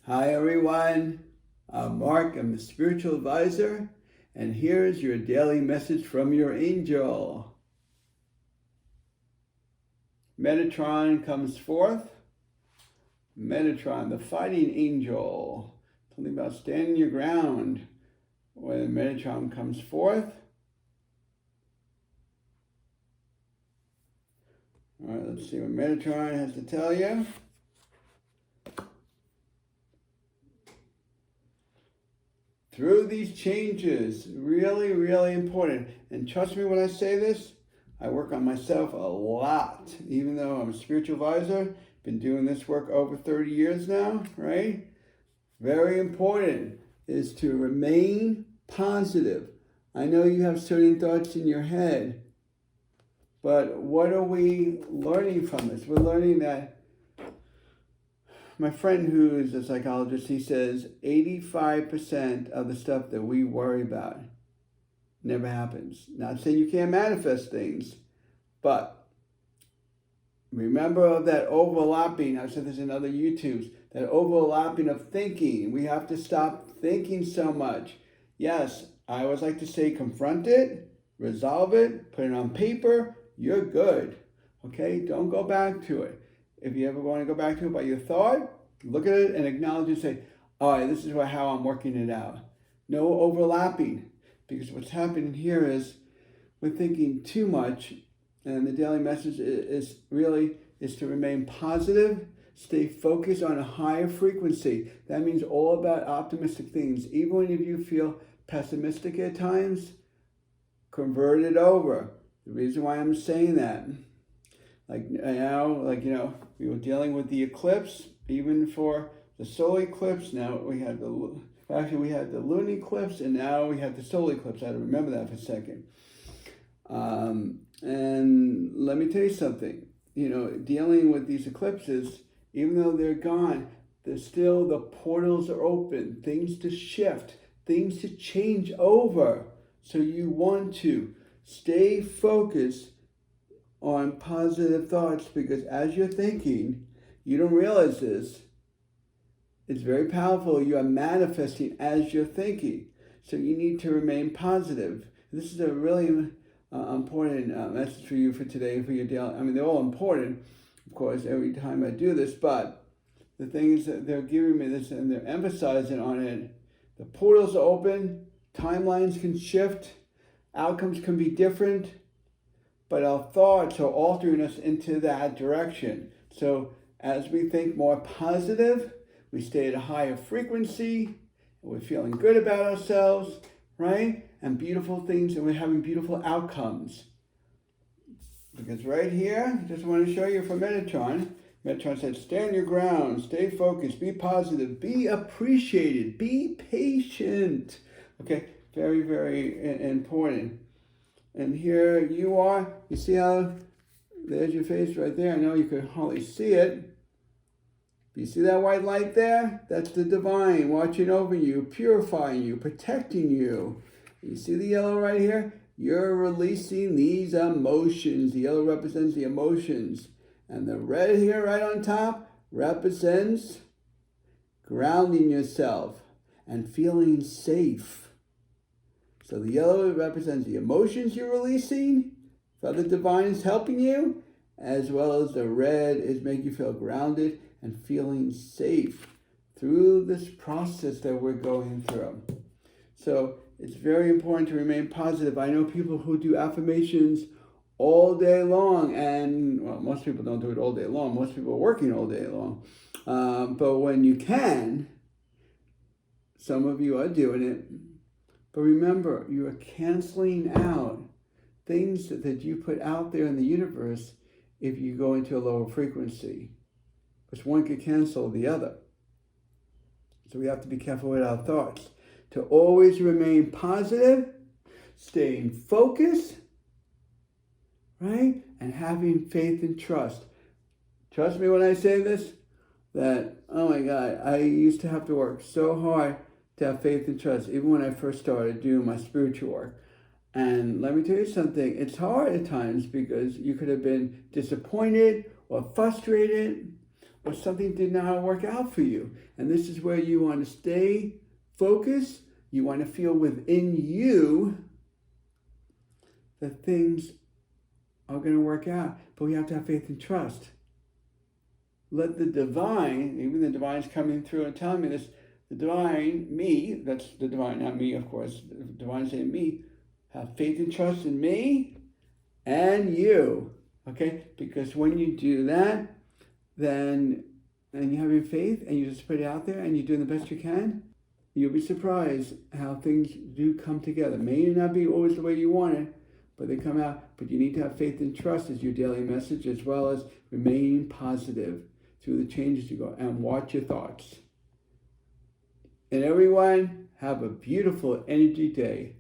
Hi everyone, I'm Mark, I'm the spiritual advisor, and here's your daily message from your angel. Metatron comes forth. Metatron, the fighting angel. Something about standing your ground when Metatron comes forth. All right, let's see what Metatron has to tell you. Through these changes, really, really important. And trust me when I say this, I work on myself a lot. Even though I'm a spiritual advisor, been doing this work over 30 years now, right? Very important is to remain positive. I know you have certain thoughts in your head, but what are we learning from this? We're learning that my friend who is a psychologist, he says 85% of the stuff that we worry about never happens. Not saying you can't manifest things, but remember that overlapping, I've said this in other YouTubes, that overlapping of thinking. We have to stop thinking so much. Yes, I always like to say confront it, resolve it, put it on paper, you're good. Okay, don't go back to it. If you ever want to go back to it by your thought, look at it and acknowledge and say, all right, this is how I'm working it out. No overlapping, because what's happening here is we're thinking too much, and the daily message is to remain positive, stay focused on a higher frequency. That means all about optimistic things. Even if you feel pessimistic at times, convert it over. The reason why I'm saying that, we were dealing with the eclipse, even for the solar eclipse. Now we had the lunar eclipse, and now we have the solar eclipse. I had to remember that for a second. And let me tell you something. Dealing with these eclipses, even though they're gone, there's still the portals are open. Things to shift, things to change over. So you want to stay focused on positive thoughts, because as you're thinking, you don't realize this, it's very powerful. You are manifesting as you're thinking. So you need to remain positive. This is a really important message for you for today, for your daily. I mean, they're all important, of course, every time I do this, but the thing is that they're giving me this and they're emphasizing on it. The portals are open, timelines can shift, outcomes can be different, but our thoughts are altering us into that direction. So as we think more positive, we stay at a higher frequency, and we're feeling good about ourselves, right? And beautiful things, and we're having beautiful outcomes. Because right here, I just want to show you from Metatron. Metatron said, stand your ground, stay focused, be positive, be appreciated, be patient. Okay, very, very important. And here you are. You see how there's your face right there. I know you could hardly see it. You see that white light there? That's the divine watching over you, purifying you, protecting you. You see the yellow right here? You're releasing these emotions. The yellow represents the emotions. And the red here right on top represents grounding yourself and feeling safe. So the yellow represents the emotions you're releasing, Father Divine is helping you, as well as the red is making you feel grounded and feeling safe through this process that we're going through. So it's very important to remain positive. I know people who do affirmations all day long, and well, most people don't do it all day long. Most people are working all day long. But when you can, some of you are doing it. But remember, you are canceling out things that you put out there in the universe if you go into a lower frequency. Because one could cancel the other. So we have to be careful with our thoughts. To always remain positive, staying focused, right? And having faith and trust. Trust me when I say this, that, oh my God, I used to have to work so hard to have faith and trust, even when I first started doing my spiritual work. And let me tell you something, it's hard at times because you could have been disappointed or frustrated or something did not work out for you. And this is where you want to stay focused. You want to feel within you that things are going to work out. But we have to have faith and trust. Let the divine, even the divine's coming through and telling me this, the divine, me, that's the divine, not me, of course, the divine saying me, have faith and trust in me and you, okay? Because when you do that, then, and you have your faith and you just put it out there and you're doing the best you can, you'll be surprised how things do come together. May not be always the way you want it, but they come out. But you need to have faith and trust as your daily message, as well as remain positive through the changes you go, and watch your thoughts. And everyone, have a beautiful energy day.